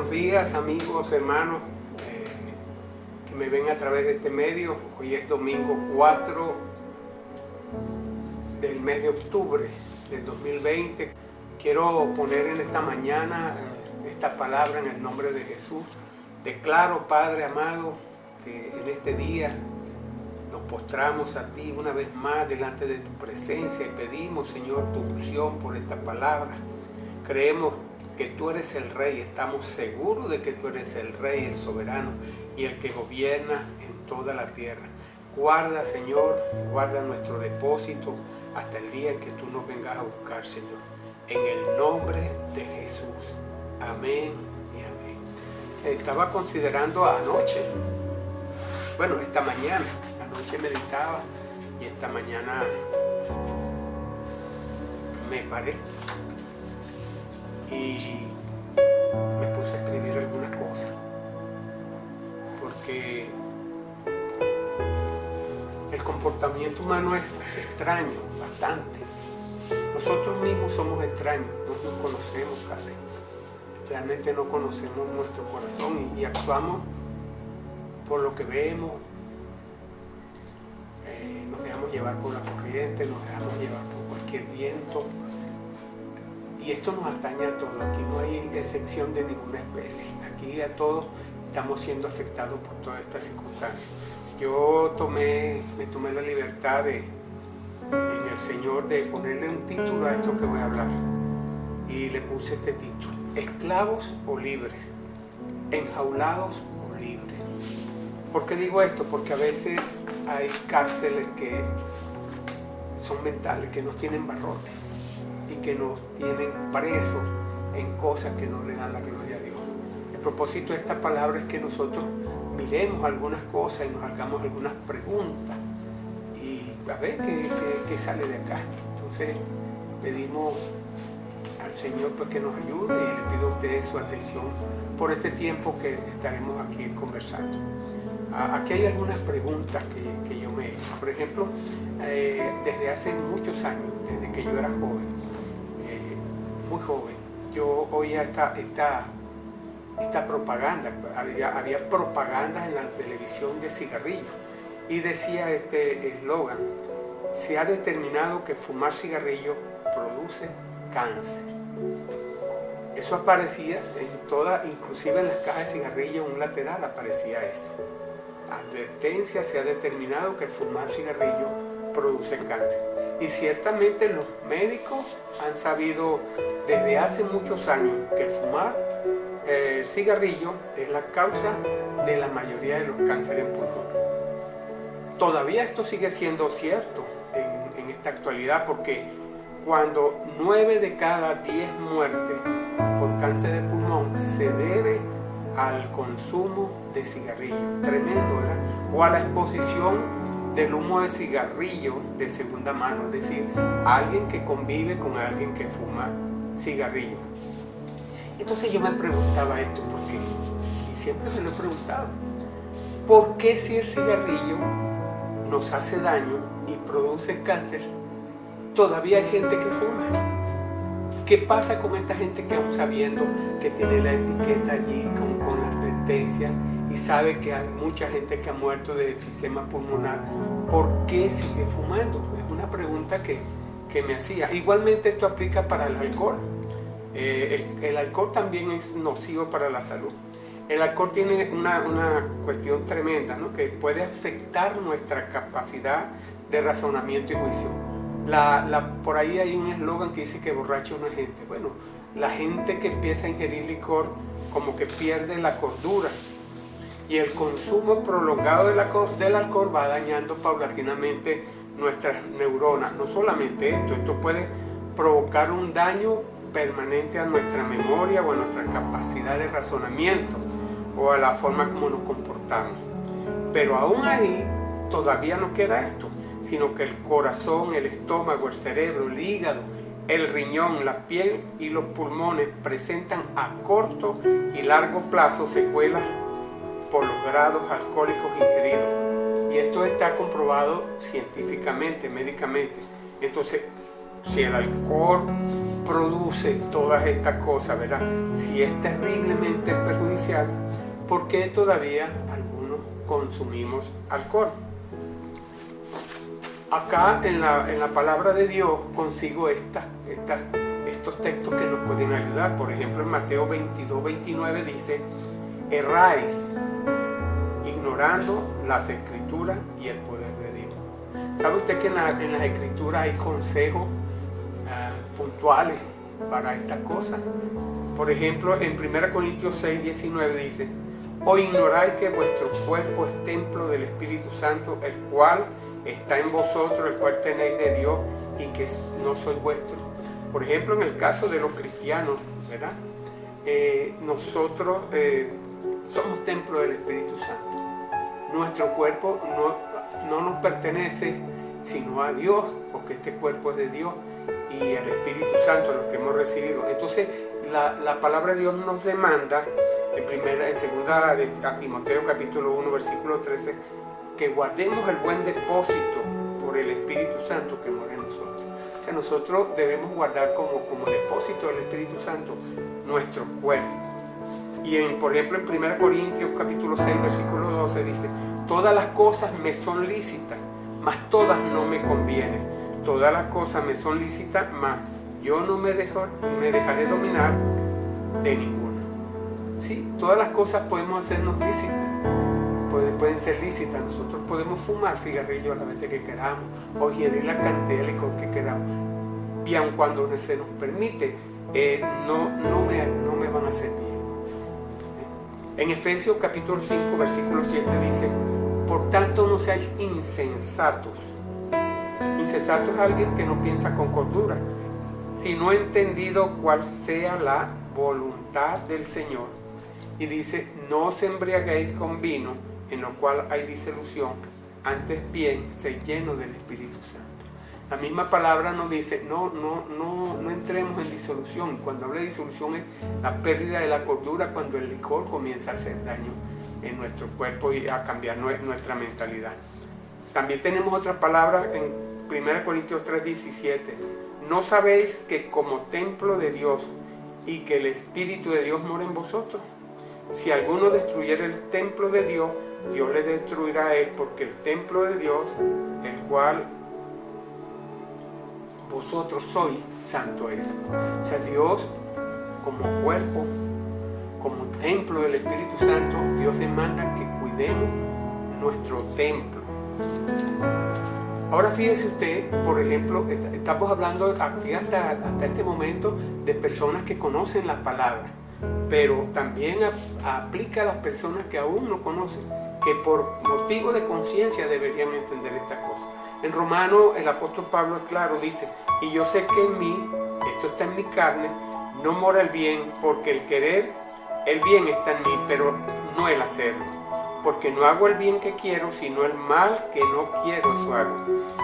Buenos días amigos, hermanos que me ven a través de este medio. Hoy es domingo 4 del mes de octubre del 2020. Quiero poner en esta mañana esta palabra en el nombre de Jesús. Declaro, Padre amado, que en este día nos postramos a ti una vez más delante de tu presencia y pedimos, Señor, tu unción por esta palabra. Creemos que tú eres el Rey, estamos seguros de que tú eres el Rey, el soberano y el que gobierna en toda la tierra. Guarda, Señor, guarda nuestro depósito hasta el día en que tú nos vengas a buscar, Señor. En el nombre de Jesús. Amén y amén. Estaba considerando anoche, esta mañana, anoche meditaba y esta mañana me paré y me puse a escribir algunas cosas, porque el comportamiento humano es extraño, bastante. Nosotros mismos somos extraños, no nos conocemos casi. Realmente no conocemos nuestro corazón y actuamos por lo que vemos. Nos dejamos llevar por la corriente, nos dejamos llevar por cualquier viento. Y esto nos atañe a todos. Aquí no hay excepción de ninguna especie. Aquí a todos estamos siendo afectados por todas estas circunstancias. Yo me tomé la libertad en el Señor de ponerle un título a esto que voy a hablar. Y le puse este título: esclavos o libres, enjaulados o libres. ¿Por qué digo esto? Porque a veces hay cárceles que son mentales, que nos tienen barrotes y que nos tienen presos en cosas que no le dan la gloria a Dios. El propósito de esta palabra es que nosotros miremos algunas cosas y nos hagamos algunas preguntas y a ver qué sale de acá. Entonces pedimos al Señor pues que nos ayude y le pido a ustedes su atención por este tiempo que estaremos aquí conversando. Aquí hay algunas preguntas que yo me he hecho. Por ejemplo, desde hace muchos años, desde que yo era joven, muy joven, yo oía esta propaganda. Había propagandas en la televisión de cigarrillos y decía este eslogan: se ha determinado que fumar cigarrillo produce cáncer. Eso aparecía en todas, inclusive en las cajas de cigarrillos, en un lateral aparecía eso. Advertencia: se ha determinado que el fumar cigarrillo produce cáncer. Y ciertamente los médicos han sabido desde hace muchos años que el fumar el cigarrillo es la causa de la mayoría de los cánceres en pulmón. Todavía esto sigue siendo cierto en esta actualidad, porque cuando 9 de cada 10 muertes por cáncer de pulmón se debe al consumo de cigarrillos. Tremendo, ¿verdad? O a la exposición del humo de cigarrillo de segunda mano, es decir, alguien que convive con alguien que fuma cigarrillo. Entonces yo me preguntaba esto, ¿por qué? Y siempre me lo he preguntado. ¿Por qué si el cigarrillo nos hace daño y produce cáncer, todavía hay gente que fuma? ¿Qué pasa con esta gente que aún sabiendo que tiene la etiqueta allí con la advertencia y sabe que hay mucha gente que ha muerto de enfisema pulmonar? ¿Por qué sigue fumando? Es una pregunta que me hacía. Igualmente esto aplica para el alcohol. El alcohol también es nocivo para la salud. El alcohol tiene una cuestión tremenda, ¿no? Que puede afectar nuestra capacidad de razonamiento y juicio. Por ahí hay un eslogan que dice que borracho no es gente. Bueno, la gente que empieza a ingerir licor como que pierde la cordura, y el consumo prolongado del alcohol va dañando paulatinamente nuestras neuronas. No solamente esto puede provocar un daño permanente a nuestra memoria o a nuestra capacidad de razonamiento o a la forma como nos comportamos. Pero aún ahí todavía no queda esto, sino que el corazón, el estómago, el cerebro, el hígado, el riñón, la piel y los pulmones presentan a corto y largo plazo secuelas por los grados alcohólicos ingeridos. Y esto está comprobado científicamente, médicamente. Entonces, si el alcohol produce todas estas cosas, ¿verdad? Si es terriblemente perjudicial, ¿por qué todavía algunos consumimos alcohol? Acá en la palabra de Dios consigo estos textos que nos pueden ayudar. Por ejemplo, en Mateo 22-29 dice: erráis ignorando las escrituras y el poder de Dios. ¿Sabe usted que en las escrituras hay consejos puntuales para estas cosas? Por ejemplo, en 1 Corintios 6-19 dice: ¿o ignoráis que vuestro cuerpo es templo del Espíritu Santo, el cual está en vosotros, el cual tenéis de Dios, y que no sois vuestro? Por ejemplo, en el caso de los cristianos, ¿verdad? Nosotros somos templo del Espíritu Santo. Nuestro cuerpo no nos pertenece sino a Dios, porque este cuerpo es de Dios y el Espíritu Santo, lo que hemos recibido. Entonces, la palabra de Dios nos demanda, en segunda de Timoteo capítulo 1, versículo 13, que guardemos el buen depósito por el Espíritu Santo que mora en nosotros. O sea, nosotros debemos guardar como depósito del Espíritu Santo nuestro cuerpo. Y por ejemplo, en 1 Corintios capítulo 6, versículo 12 dice: todas las cosas me son lícitas, mas todas no me convienen. Todas las cosas me son lícitas, mas yo no me dejaré dominar de ninguna. Sí, todas las cosas podemos hacernos lícitas. Pueden ser lícitas. Nosotros podemos fumar cigarrillos a las veces que queramos, o ingerir la cantidad de licor que queramos. Y aun cuando se nos permite, no me van a hacer bien. En Efesios capítulo 5, versículo 7 dice: por tanto no seáis insensatos. Insensato es alguien que no piensa con cordura, sino entendido cuál sea la voluntad del Señor. Y dice: no os embriaguéis con vino, en lo cual hay disolución, antes bien sed llenos del Espíritu Santo. La misma palabra nos dice: no entremos en disolución. Cuando habla de disolución es la pérdida de la cordura, cuando el licor comienza a hacer daño en nuestro cuerpo y a cambiar nuestra mentalidad. También tenemos otra palabra en 1 Corintios 3:17: ¿no sabéis que como templo de Dios y que el Espíritu de Dios mora en vosotros? Si alguno destruyera el templo de Dios, Dios le destruirá a él, porque el templo de Dios, el cual vosotros sois, santo es. O sea, Dios como cuerpo, como templo del Espíritu Santo, Dios demanda que cuidemos nuestro templo. Ahora fíjese usted, por ejemplo, estamos hablando aquí hasta este momento de personas que conocen la palabra, pero también aplica a las personas que aún no conocen, que por motivo de conciencia deberían entender estas cosas. En Romanos el apóstol Pablo es claro, dice: y yo sé que en mí, esto está en mi carne, no mora el bien, porque el querer el bien está en mí, pero no el hacerlo. Porque no hago el bien que quiero, sino el mal que no quiero, eso hago.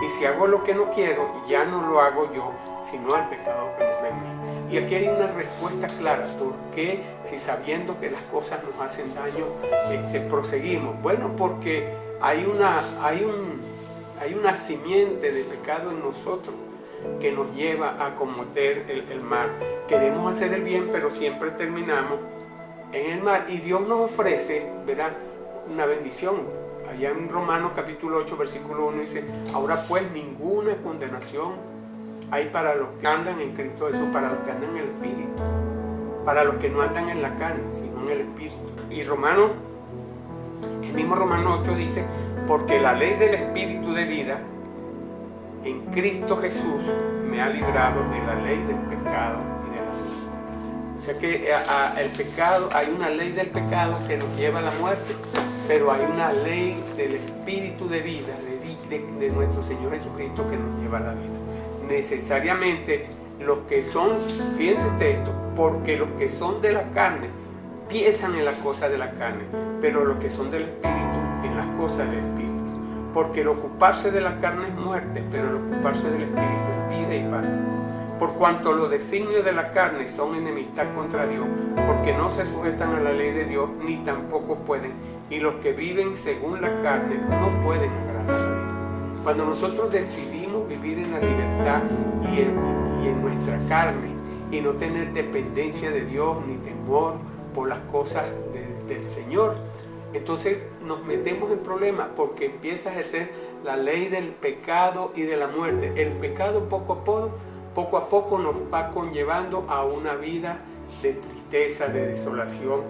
Y si hago lo que no quiero, ya no lo hago yo, sino el pecado que mora en mí. Y aquí hay una respuesta clara. ¿Por qué, si sabiendo que las cosas nos hacen daño, proseguimos? Bueno, porque hay una simiente de pecado en nosotros que nos lleva a cometer el mal. Queremos hacer el bien, pero siempre terminamos en el mal. Y Dios nos ofrece, ¿verdad?, una bendición. Allá en Romanos capítulo 8, versículo 1 dice: ahora pues ninguna condenación hay para los que andan en Cristo Jesús, para los que andan en el Espíritu, para los que no andan en la carne, sino en el Espíritu. Y el mismo Romanos 8 dice: porque la ley del Espíritu de vida en Cristo Jesús me ha librado de la ley del pecado y de la muerte. O sea que el pecado, hay una ley del pecado que nos lleva a la muerte, pero hay una ley del Espíritu de vida de nuestro Señor Jesucristo que nos lleva a la vida. Necesariamente los que son, fíjense esto, porque los que son de la carne piensan en las cosas de la carne, pero los que son del Espíritu en las cosas del Espíritu. Porque el ocuparse de la carne es muerte, pero el ocuparse del Espíritu es vida y paz. Por cuanto los designios de la carne son enemistad contra Dios, porque no se sujetan a la ley de Dios, ni tampoco pueden, y los que viven según la carne no pueden agradar a Dios. Cuando nosotros decidimos vivir en la libertad y en nuestra carne, y no tener dependencia de Dios ni temor por las cosas del Señor. Entonces nos metemos en problemas porque empieza a ejercer la ley del pecado y de la muerte. El pecado poco a poco nos va conllevando a una vida de tristeza, de desolación,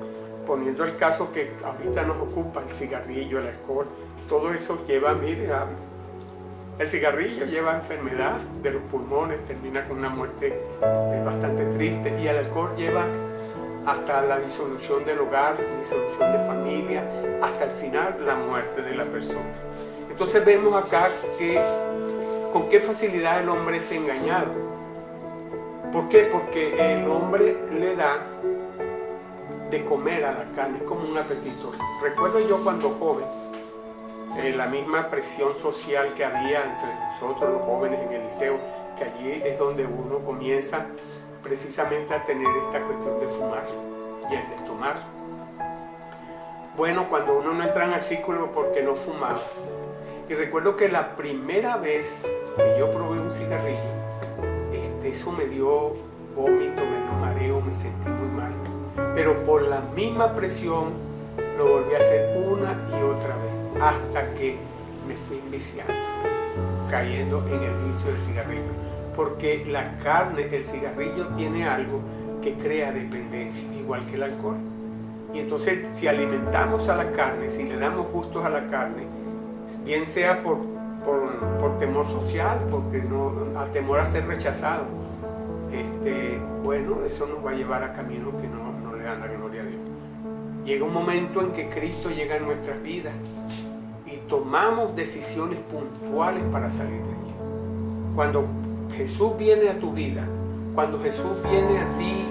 poniendo el caso que ahorita nos ocupa, el cigarrillo, el alcohol, todo eso lleva, el cigarrillo lleva enfermedad de los pulmones, termina con una muerte bastante triste, y el alcohol lleva hasta la disolución del hogar, disolución de familia, hasta el final la muerte de la persona. Entonces vemos acá que con qué facilidad el hombre es engañado. ¿Por qué? Porque el hombre le da de comer a la carne, es como un apetito. Recuerdo yo cuando joven, la misma presión social que había entre nosotros los jóvenes en el liceo, que allí es donde uno comienza precisamente a tener esta cuestión de fumar y el de tomar. Bueno, cuando uno no entra en el círculo porque no fumaba. Y recuerdo que la primera vez que yo probé un cigarrillo, eso me dio vómito, me dio mareo, me sentí muy mal. Pero por la misma presión lo volví a hacer una y otra vez, hasta que me fui viciando, cayendo en el vicio del cigarrillo. Porque la carne, el cigarrillo tiene algo que crea dependencia, igual que el alcohol. Y entonces si alimentamos a la carne, si le damos gustos a la carne, bien sea por temor social, porque a temor a ser rechazado, bueno, eso nos va a llevar a caminos que no le dan la gloria a Dios. Llega un momento en que Cristo llega en nuestras vidas y tomamos decisiones puntuales para salir de allí. Cuando Jesús viene a tu vida, cuando Jesús viene a ti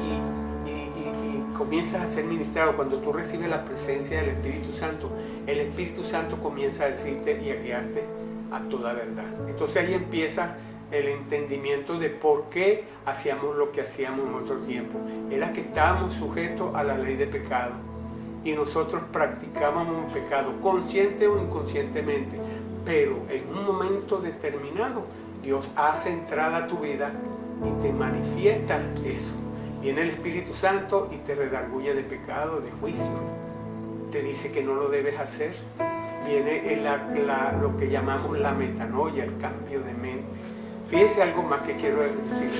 y comienzas a ser ministrado, cuando tú recibes la presencia del Espíritu Santo, el Espíritu Santo comienza a decirte y a guiarte a toda verdad. Entonces ahí empieza el entendimiento de por qué hacíamos lo que hacíamos en otro tiempo. Era que estábamos sujetos a la ley de pecado y nosotros practicábamos un pecado consciente o inconscientemente, pero en un momento determinado Dios hace entrada a tu vida y te manifiesta eso. Viene el Espíritu Santo y te redarguye de pecado, de juicio. Te dice que no lo debes hacer. Viene lo que llamamos la metanoia, el cambio de mente. Fíjense algo más que quiero decir,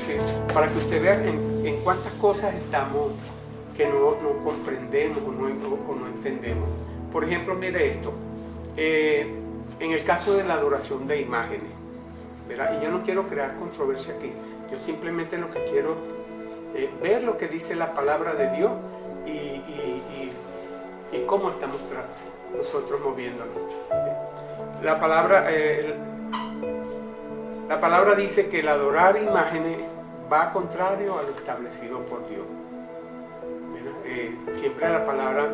para que usted vea en cuántas cosas estamos que no comprendemos o no entendemos. Por ejemplo, mire esto. En el caso de la adoración de imágenes, ¿verdad? Y yo no quiero crear controversia aquí. Yo simplemente lo que quiero es ver lo que dice la palabra de Dios y cómo estamos nosotros moviéndonos. La palabra dice que el adorar imágenes va contrario a lo establecido por Dios. Siempre la palabra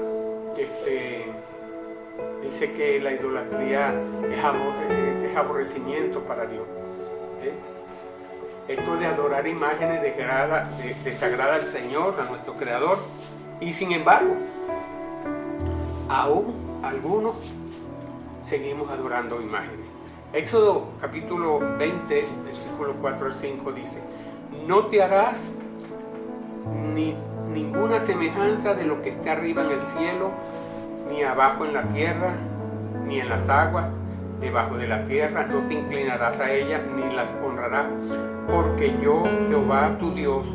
dice que la idolatría es aborrecimiento para Dios. Esto de adorar imágenes desagrada al Señor, a nuestro Creador, y sin embargo, aún algunos seguimos adorando imágenes. Éxodo capítulo 20, versículo 4 al 5 dice: no te harás ninguna semejanza de lo que esté arriba en el cielo, ni abajo en la tierra, ni en las aguas debajo de la tierra. No te inclinarás a ellas ni las honrarás, porque yo, Jehová tu Dios,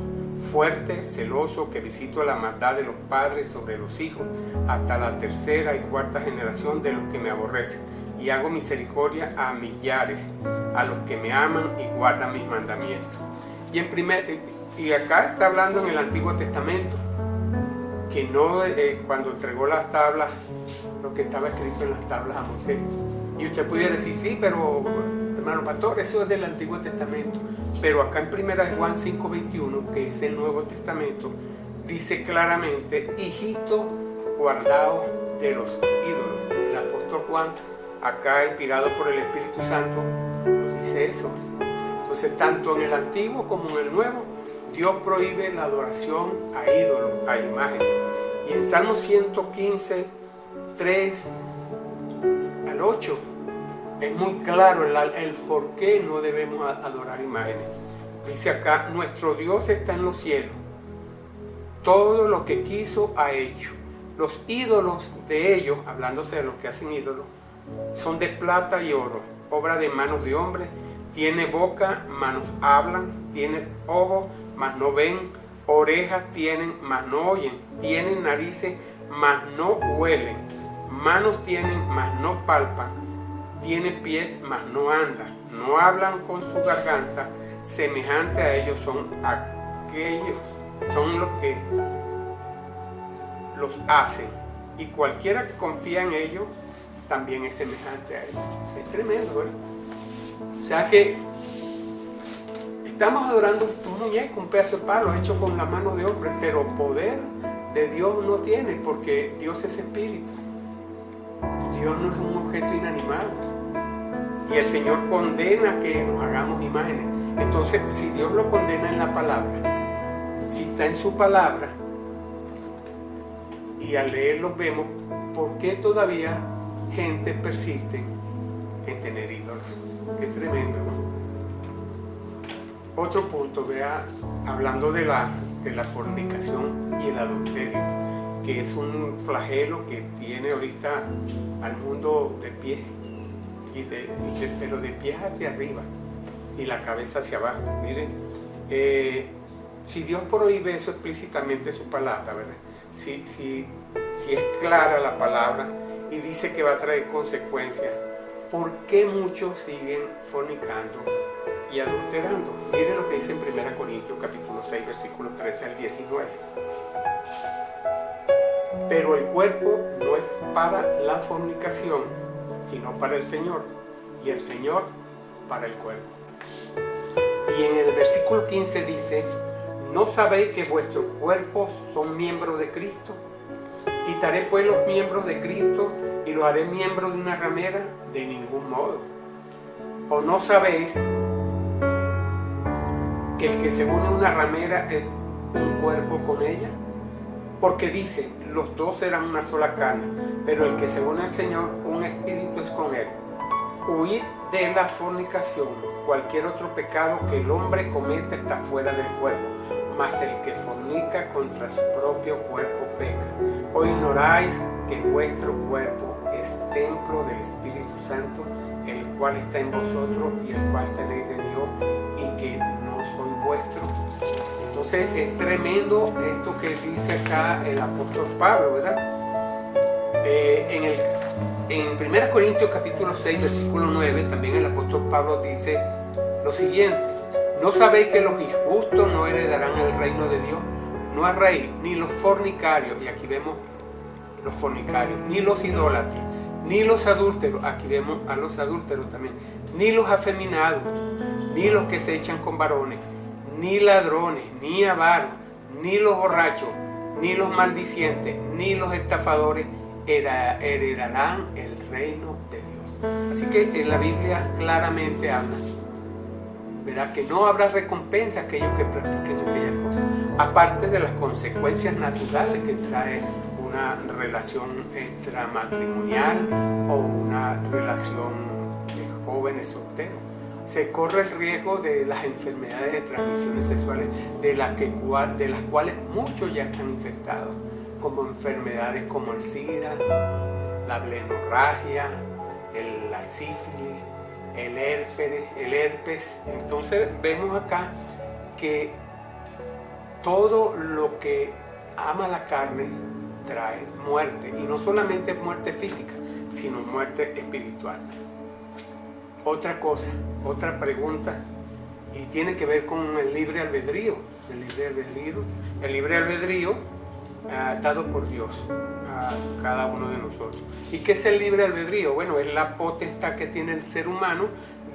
fuerte, celoso, que visito la maldad de los padres sobre los hijos, hasta la tercera y cuarta generación de los que me aborrecen, y hago misericordia a millares, a los que me aman y guardan mis mandamientos. Y acá está hablando en el Antiguo Testamento, que no cuando entregó las tablas, lo que estaba escrito en las tablas a Moisés. Y usted pudiera decir, sí, pero hermano pastor, eso es del Antiguo Testamento. Pero acá en 1 Juan 5:21, que es el Nuevo Testamento, dice claramente: hijitos guardados de los ídolos. El apóstol Juan, acá inspirado por el Espíritu Santo, nos dice eso. Entonces, tanto en el Antiguo como en el Nuevo, Dios prohíbe la adoración a ídolos, a imágenes. Y en Salmo 115, 3 al 8, es muy claro el por qué no debemos adorar imágenes. Dice acá, nuestro Dios está en los cielos. Todo lo que quiso ha hecho. Los ídolos de ellos, hablándose de los que hacen ídolos, son de plata y oro, obra de manos de hombres. Tiene boca, manos hablan, tiene ojos, mas no ven, orejas tienen, mas no oyen, tienen narices, mas no huelen, manos tienen, mas no palpan, tiene pies, mas no anda, no hablan con su garganta, semejante a ellos son aquellos, son los que los hacen, y cualquiera que confía en ellos también es semejante a ellos. Es tremendo, ¿verdad? O sea que estamos adorando un muñeco, un pedazo de palo hecho con la mano de hombre, pero poder de Dios no tiene, porque Dios es espíritu. Dios no es un objeto inanimado. Y el Señor condena que nos hagamos imágenes. Entonces, si Dios lo condena en la palabra, si está en su palabra, y al leerlos vemos, ¿por qué todavía gente persiste en tener ídolos? Qué tremendo, ¿no? Otro punto, vea, hablando de la fornicación y el adulterio, que es un flagelo que tiene ahorita al mundo de pies, pero de pies hacia arriba y la cabeza hacia abajo. Miren, si Dios prohíbe eso explícitamente en su palabra, ¿verdad? Si es clara la palabra y dice que va a traer consecuencias, ¿por qué muchos siguen fornicando y adulterando? Miren lo que dice en 1 Corintios capítulo 6, versículos 13 al 19. Pero el cuerpo no es para la fornicación, sino para el Señor, y el Señor para el cuerpo. Y en el versículo 15 dice, ¿no sabéis que vuestros cuerpos son miembros de Cristo? ¿Quitaré pues los miembros de Cristo y los haré miembros de una ramera? De ningún modo. ¿O no sabéis que el que se une a una ramera es un cuerpo con ella? Porque dice, los dos serán una sola carne, pero el que se une al Señor, un espíritu es con él. Huid de la fornicación. Cualquier otro pecado que el hombre cometa está fuera del cuerpo, mas el que fornica contra su propio cuerpo peca. ¿O ignoráis que vuestro cuerpo es templo del Espíritu Santo, el cual está en vosotros y el cual tenéis de Dios, y que no soy vuestro? Entonces es tremendo esto que dice acá el apóstol Pablo, ¿verdad? En 1 Corintios capítulo 6, versículo 9, también el apóstol Pablo dice lo siguiente: ¿no sabéis que los injustos no heredarán el reino de Dios? No harréis ni los fornicarios, y aquí vemos los fornicarios, ni los idólatras, ni los adúlteros, aquí vemos a los adúlteros también, ni los afeminados, ni los que se echan con varones, ni ladrones, ni avaros, ni los borrachos, ni los maldicientes, ni los estafadores heredarán el reino de Dios. Así que en la Biblia claramente habla, verá, que no habrá recompensa a aquellos que practiquen aquella cosa, aparte de las consecuencias naturales que trae una relación extramatrimonial o una relación de jóvenes solteros. Se corre el riesgo de las enfermedades de transmisiones sexuales de las cuales muchos ya están infectados, como enfermedades como el SIDA, la blenorragia, la sífilis, el herpes. Entonces vemos acá que todo lo que ama la carne trae muerte, y no solamente muerte física, sino muerte espiritual. Otra cosa, otra pregunta, y tiene que ver con el libre albedrío. El libre albedrío dado por Dios a cada uno de nosotros. ¿Y qué es el libre albedrío? Bueno, es la potestad que tiene el ser humano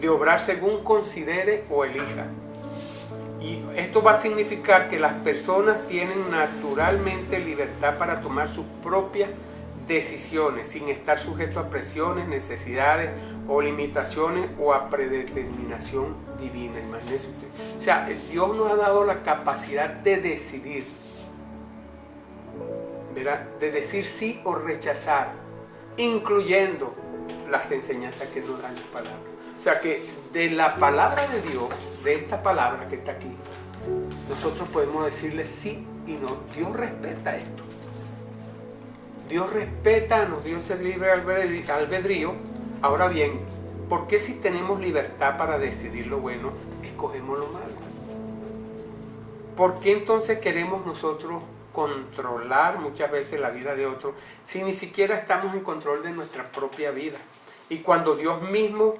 de obrar según considere o elija. Y esto va a significar que las personas tienen naturalmente libertad para tomar sus propias decisiones sin estar sujetos a presiones, necesidades o limitaciones o a predeterminación divina. Imagínense usted. O sea, Dios nos ha dado la capacidad de decidir, ¿verdad? De decir sí o rechazar, incluyendo las enseñanzas que nos dan su palabra. O sea que de la palabra de Dios, de esta palabra que está aquí, nosotros podemos decirle sí y no. Dios respeta esto. Dios respeta, nos dio ese libre albedrío. Ahora bien, ¿por qué si tenemos libertad para decidir lo bueno, escogemos lo malo? ¿Por qué entonces queremos nosotros controlar muchas veces la vida de otros si ni siquiera estamos en control de nuestra propia vida? Y cuando Dios mismo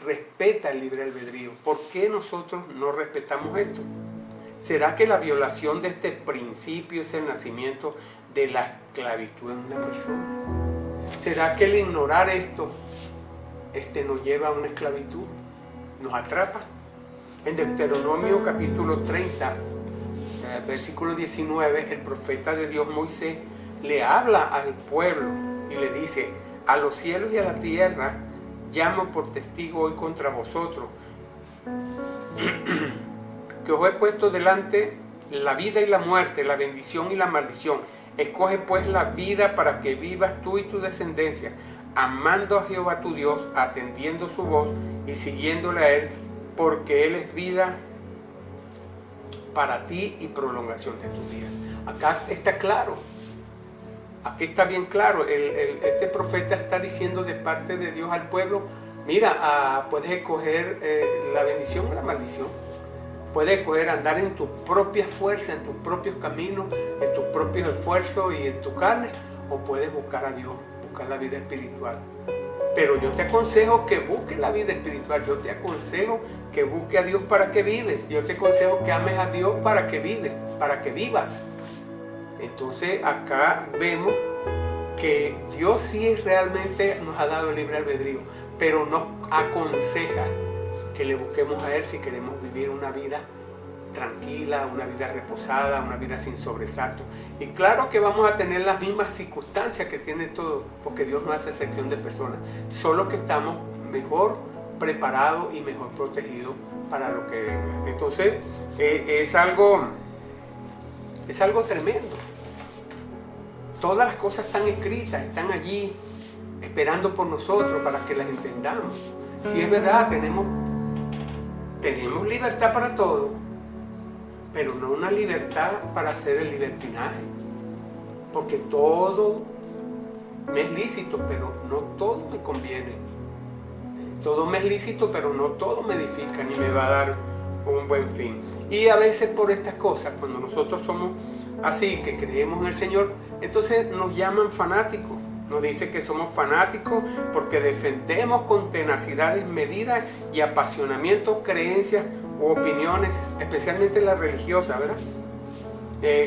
respeta el libre albedrío, ¿por qué nosotros no respetamos esto? ¿Será que la violación de este principio es el nacimiento de la esclavitud en una persona? ¿Será que el ignorar esto nos lleva a una esclavitud? ¿Nos atrapa? En Deuteronomio capítulo 30, versículo 19, el profeta de Dios Moisés le habla al pueblo y le dice: a los cielos y a la tierra llamo por testigo hoy contra vosotros, que os he puesto delante la vida y la muerte, la bendición y la maldición. Escoge pues la vida para que vivas tú y tu descendencia, amando a Jehová tu Dios, atendiendo su voz y siguiéndole a Él, porque Él es vida para ti y prolongación de tu vida. Acá está claro. Aquí está bien claro. Este profeta está diciendo de parte de Dios al pueblo: mira, puedes escoger la bendición o la maldición. Puedes escoger andar en tu propia fuerza, en tus propios caminos, en tus propios esfuerzos y en tu carne, o puedes buscar a Dios, buscar la vida espiritual. Pero yo te aconsejo que busques la vida espiritual. Yo te aconsejo que busques a Dios para que vives. Yo te aconsejo que ames a Dios para que vives, para que vivas. Entonces acá vemos que Dios sí realmente nos ha dado el libre albedrío, pero nos aconseja que le busquemos a Él si queremos vivir una vida tranquila, una vida reposada, una vida sin sobresalto. Y claro que vamos a tener las mismas circunstancias que tiene todo, porque Dios no hace excepción de personas, solo que estamos mejor preparados y mejor protegidos para lo que venga. Entonces es algo tremendo. Todas las cosas están escritas, están allí esperando por nosotros para que las entendamos. Si es verdad, tenemos libertad para todo, pero no una libertad para hacer el libertinaje, porque todo me es lícito, pero no todo me conviene. Todo me es lícito, pero no todo me edifica ni me va a dar un buen fin. Y a veces por estas cosas, cuando nosotros somos así, que creemos en el Señor, entonces nos llaman fanáticos. Nos dice que somos fanáticos porque defendemos con tenacidad desmedida y apasionamiento creencias u opiniones, especialmente las religiosas, ¿verdad?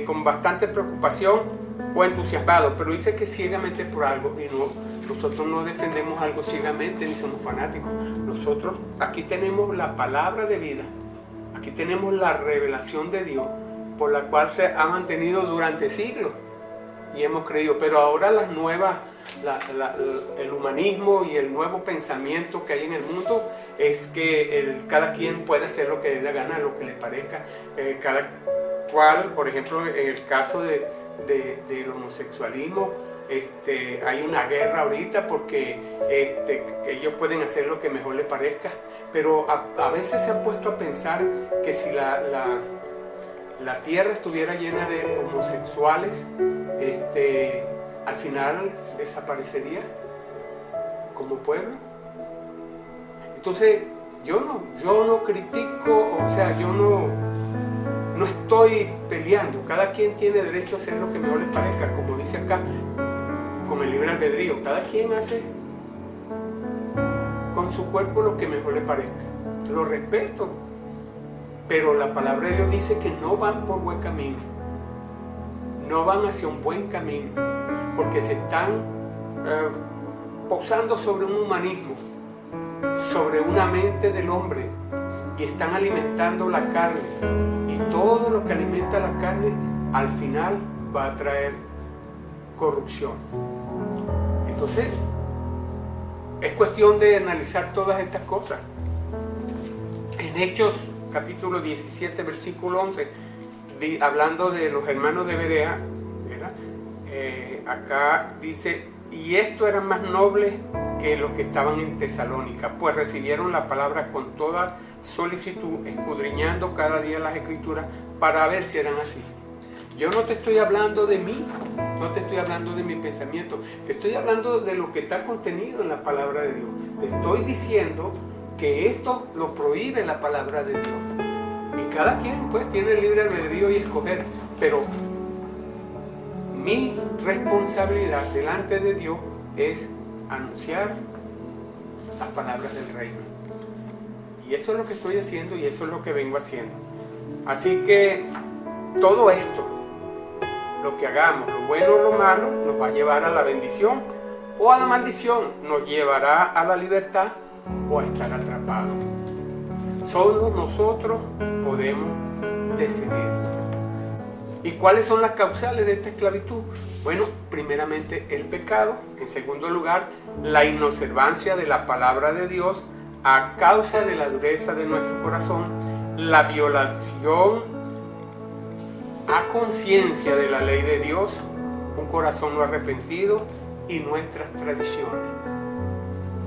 Con bastante preocupación o entusiasmado, pero dice que ciegamente por algo, y nosotros no defendemos algo ciegamente ni somos fanáticos. Nosotros aquí tenemos la palabra de vida, aquí tenemos la revelación de Dios, por la cual se ha mantenido durante siglos y hemos creído. Pero ahora las nuevas, el humanismo y el nuevo pensamiento que hay en el mundo es que cada quien puede hacer lo que le dé la gana, lo que le parezca. Cada cual, por ejemplo, en el caso del homosexualismo, hay una guerra ahorita porque ellos pueden hacer lo que mejor les parezca, pero a veces se han puesto a pensar que si la tierra estuviera llena de homosexuales, al final desaparecería como pueblo. Entonces yo no critico, o sea, yo no estoy peleando. Cada quien tiene derecho a hacer lo que mejor le parezca, como dice acá, con el libre albedrío. Cada quien hace con su cuerpo lo que mejor le parezca. Lo respeto, pero la palabra de Dios dice que no van por buen camino, no van hacia un buen camino, porque se están posando sobre un humanismo, sobre una mente del hombre, y están alimentando la carne, y todo lo que alimenta la carne al final va a traer corrupción. Entonces es cuestión de analizar todas estas cosas. En Hechos capítulo 17 versículo 11, hablando de los hermanos de Berea, acá dice: y esto era más noble que los que estaban en Tesalónica, pues recibieron la palabra con toda solicitud, escudriñando cada día las Escrituras para ver si eran así. Yo no te estoy hablando de mí, no te estoy hablando de mi pensamiento, te estoy hablando de lo que está contenido en la palabra de Dios. Te estoy diciendo que esto lo prohíbe la palabra de Dios. Y cada quien pues tiene libre albedrío y escoger, pero mi responsabilidad delante de Dios es anunciar las palabras del reino. Y eso es lo que estoy haciendo y eso es lo que vengo haciendo. Así que todo esto, lo que hagamos, lo bueno o lo malo, nos va a llevar a la bendición o a la maldición, nos llevará a la libertad o a estar atrapados. Solo nosotros podemos decidir. ¿Y cuáles son las causales de esta esclavitud? Bueno, primeramente el pecado. En segundo lugar, la inobservancia de la palabra de Dios a causa de la dureza de nuestro corazón, la violación a conciencia de la ley de Dios, un corazón no arrepentido y nuestras tradiciones.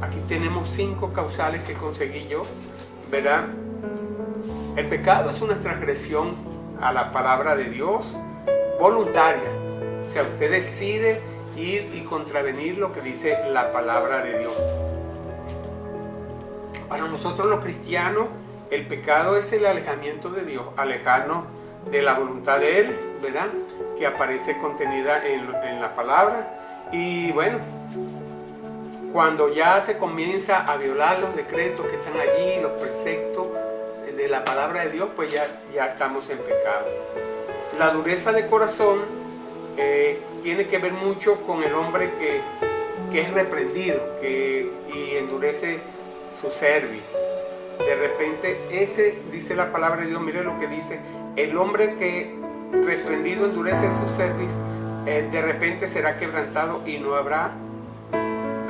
Aquí tenemos 5 causales que conseguí yo, ¿verdad? El pecado es una transgresión a la palabra de Dios voluntaria. O sea, usted decide ir y contravenir lo que dice la palabra de Dios. Para nosotros los cristianos, el pecado es el alejamiento de Dios, alejarnos de la voluntad de Él, ¿verdad? Que aparece contenida en la palabra. Y bueno, cuando ya se comienza a violar los decretos que están allí, los preceptos de la palabra de Dios, pues ya estamos en pecado. La dureza de corazón tiene que ver mucho con el hombre que es reprendido y endurece su cerviz. De repente, ese dice la palabra de Dios, mire lo que dice: el hombre que reprendido endurece su cerviz, de repente será quebrantado y no habrá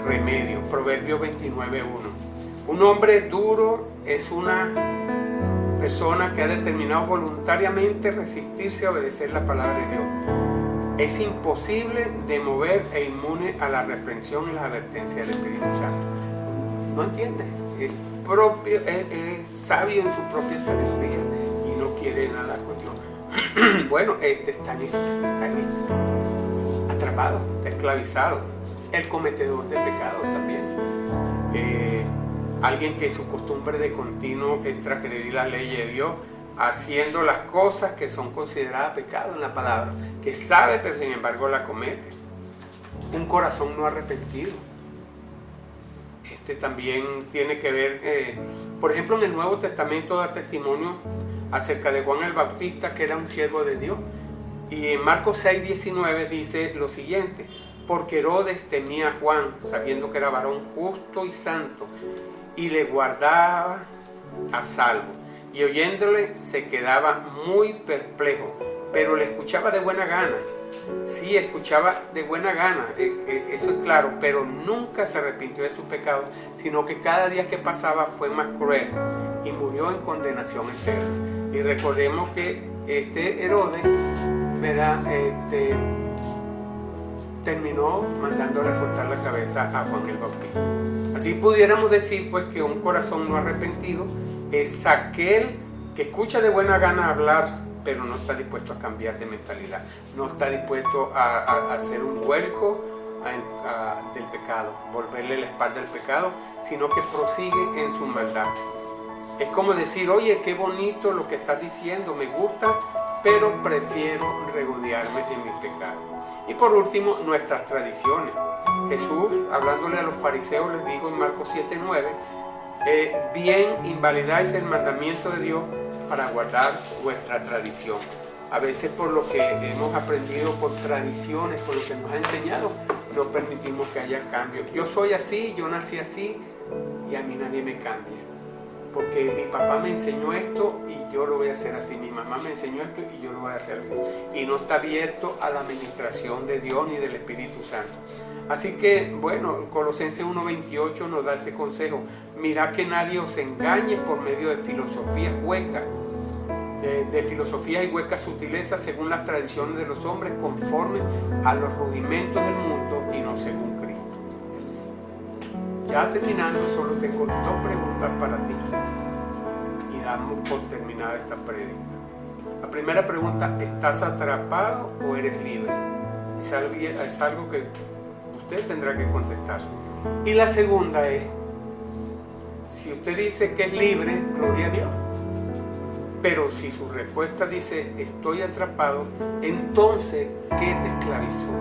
remedio. Proverbios 29:1. Un hombre duro es una persona que ha determinado voluntariamente resistirse a obedecer la palabra de Dios. Es imposible de mover e inmune a la reprensión y las advertencias del Espíritu Santo. ¿No entiende? Es sabio en su propia sabiduría y no quiere nada con Dios. Bueno, está ahí, atrapado, está esclavizado. El cometedor de pecado también. Alguien que su costumbre de continuo es transgredir la ley de Dios, haciendo las cosas que son consideradas pecado en la palabra, que sabe pero sin embargo la comete. Un corazón no arrepentido. También tiene que ver, por ejemplo, en el Nuevo Testamento da testimonio acerca de Juan el Bautista, que era un siervo de Dios. Y en Marcos 6:19 dice lo siguiente: porque Herodes temía a Juan, sabiendo que era varón justo y santo, y le guardaba a salvo. Y oyéndole se quedaba muy perplejo, pero le escuchaba de buena gana. Sí, escuchaba de buena gana, eso es claro, pero nunca se arrepintió de su pecado, sino que cada día que pasaba fue más cruel y murió en condenación eterna. Y recordemos que Herodes, ¿verdad? Terminó mandándole a cortar la cabeza a Juan el Bautista. Así pudiéramos decir pues que un corazón no arrepentido es aquel que escucha de buena gana hablar, pero no está dispuesto a cambiar de mentalidad, no está dispuesto a hacer un vuelco del pecado, volverle la espalda al pecado, sino que prosigue en su maldad. Es como decir: oye, qué bonito lo que estás diciendo, me gusta, pero prefiero regodearme en mis pecados. Y por último, nuestras tradiciones. Jesús, hablándole a los fariseos, les dijo en Marcos 7:9, bien invalidáis el mandamiento de Dios para guardar vuestra tradición. A veces por lo que hemos aprendido, por tradiciones, por lo que nos ha enseñado, no permitimos que haya cambio. Yo soy así, yo nací así y a mí nadie me cambia. Porque mi papá me enseñó esto y yo lo voy a hacer así. Mi mamá me enseñó esto y yo lo voy a hacer así. Y no está abierto a la administración de Dios ni del Espíritu Santo. Así que, bueno, Colosenses 1:28 nos da este consejo: mirad que nadie os engañe por medio de filosofías huecas, de filosofías y huecas sutilezas según las tradiciones de los hombres, conforme a los rudimentos del mundo y no según Cristo. Ya terminando, solo tengo 2 preguntas para ti y damos por terminada esta prédica. La primera pregunta: ¿estás atrapado o eres libre? Es algo que usted tendrá que contestar. Y la segunda es: si usted dice que es libre, gloria a Dios. Pero si su respuesta dice estoy atrapado, entonces, ¿qué te esclavizó?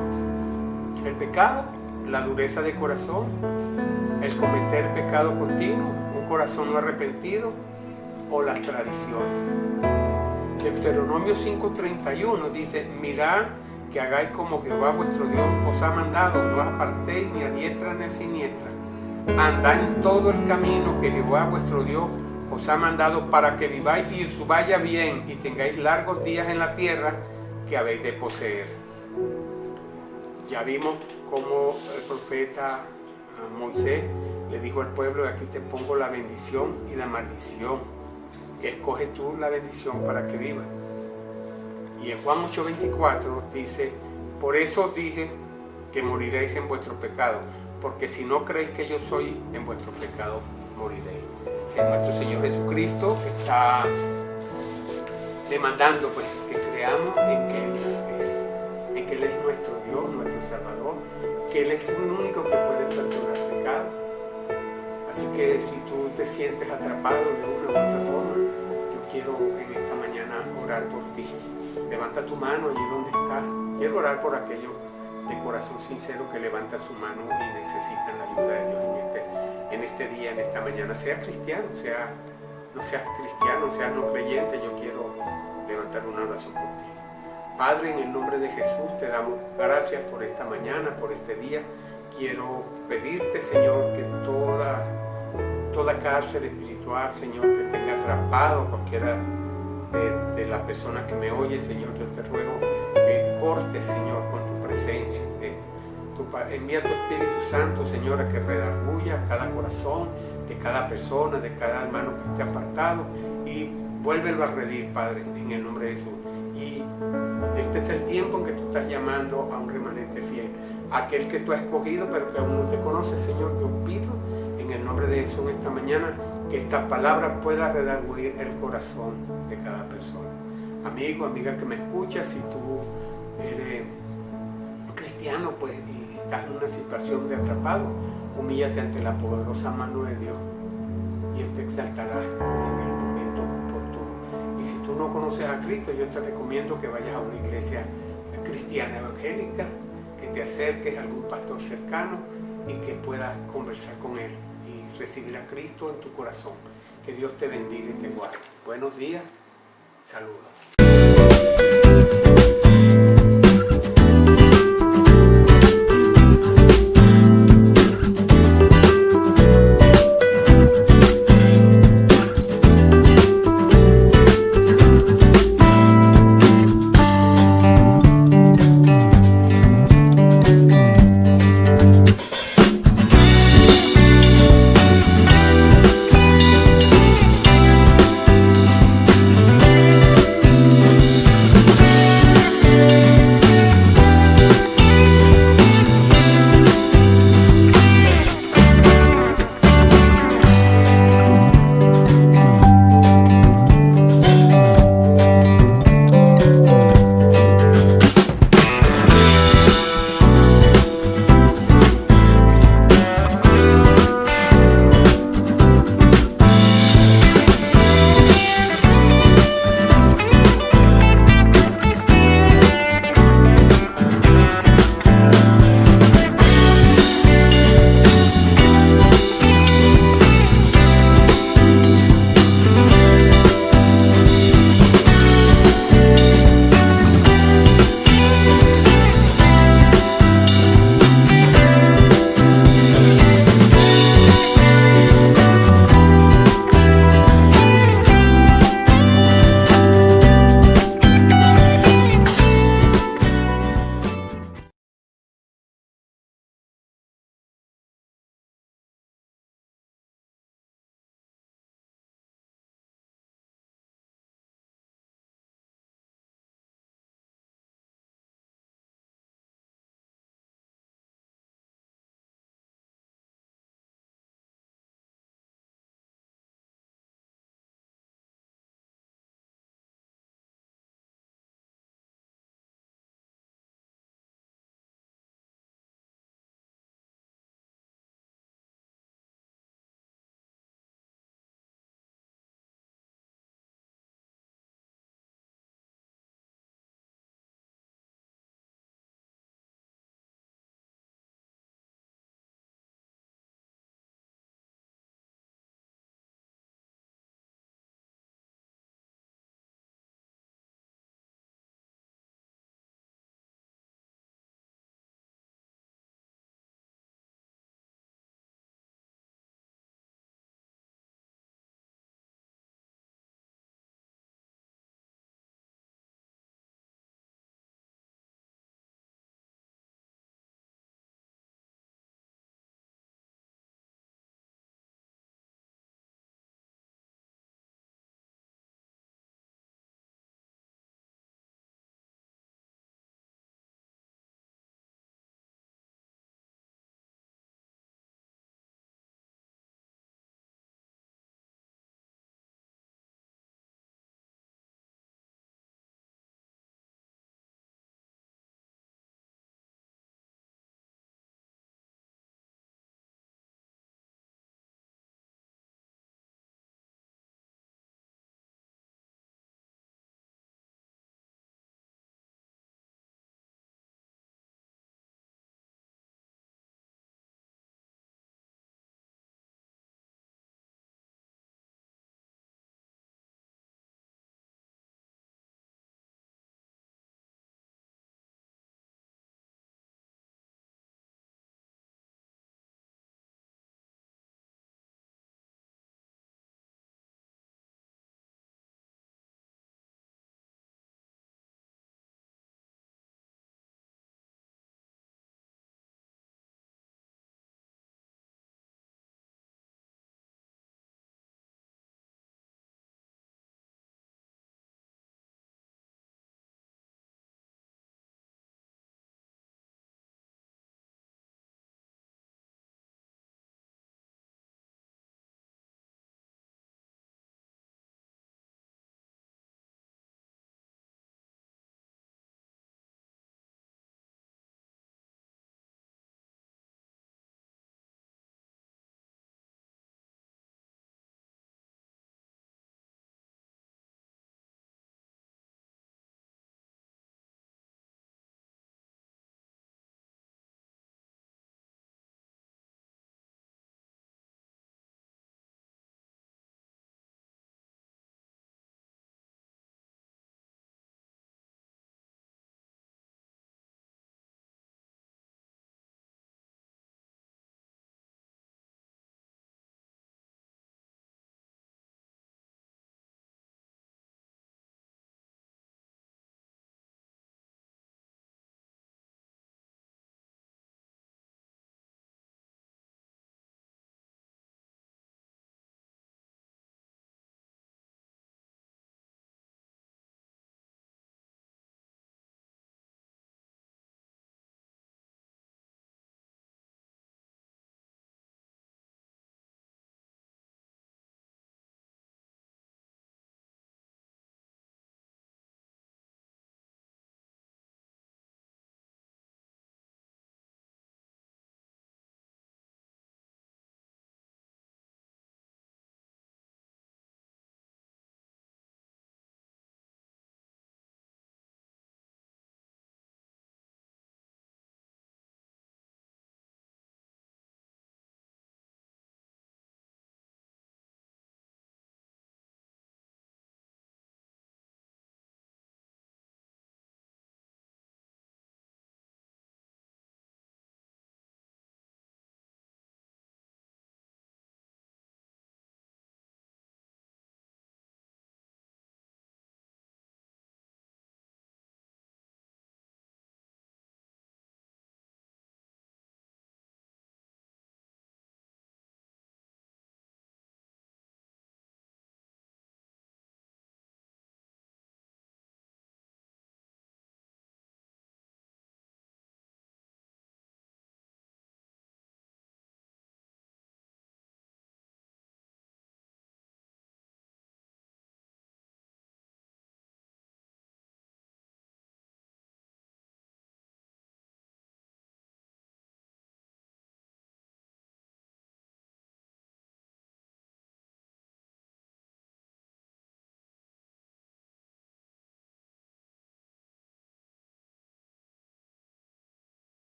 ¿El pecado? ¿La dureza de corazón? ¿El cometer pecado continuo? ¿Un corazón no arrepentido? ¿O las tradiciones? Deuteronomio 5:31 dice: mirad que hagáis como Jehová vuestro Dios os ha mandado, no apartéis ni a diestra ni a siniestra. Andad en todo el camino que Jehová vuestro Dios os ha mandado para que viváis y os vaya bien y tengáis largos días en la tierra que habéis de poseer. Ya vimos cómo el profeta Moisés le dijo al pueblo: aquí te pongo la bendición y la maldición, que escoges tú la bendición para que vivas. Y en Juan 8:24 dice: por eso os dije que moriréis en vuestro pecado, porque si no creéis que yo soy, en vuestro pecado moriréis. Nuestro Señor Jesucristo está demandando pues que creamos en que Él es nuestro Dios, nuestro Salvador, que Él es el único que puede perdonar pecado. Así que si tú te sientes atrapado de una u otra forma, yo quiero en esta mañana orar por ti. Levanta tu mano allí donde estás. Quiero orar por aquellos de corazón sincero que levantan su mano y necesitan la ayuda de Dios en este día, en esta mañana. Sea cristiano, no seas cristiano, seas no creyente, yo quiero levantar una oración por ti. Padre, en el nombre de Jesús te damos gracias por esta mañana, por este día. Quiero pedirte, Señor, que toda cárcel espiritual, Señor, que tenga atrapado cualquiera de las personas que me oye, Señor, yo te ruego que cortes, Señor, con tu presencia. Envía tu Espíritu Santo, Señor, a que redarguya cada corazón de cada persona, de cada hermano que esté apartado, y vuélvelo a redir, Padre, en el nombre de Jesús. Y este es el tiempo en que tú estás llamando a un remanente fiel, aquel que tú has escogido pero que aún no te conoce. Señor, yo pido en el nombre de Jesús en esta mañana que esta palabra pueda redarguir el corazón de cada persona. Amigo, amiga que me escuchas, si tú eres cristiano pues y estás en una situación de atrapado, humíllate ante la poderosa mano de Dios y Él te exaltará en el momento oportuno. Y si tú no conoces a Cristo, yo te recomiendo que vayas a una iglesia cristiana evangélica, que te acerques a algún pastor cercano y que puedas conversar con él y recibir a Cristo en tu corazón. Que Dios te bendiga y te guarde. Buenos días, saludos.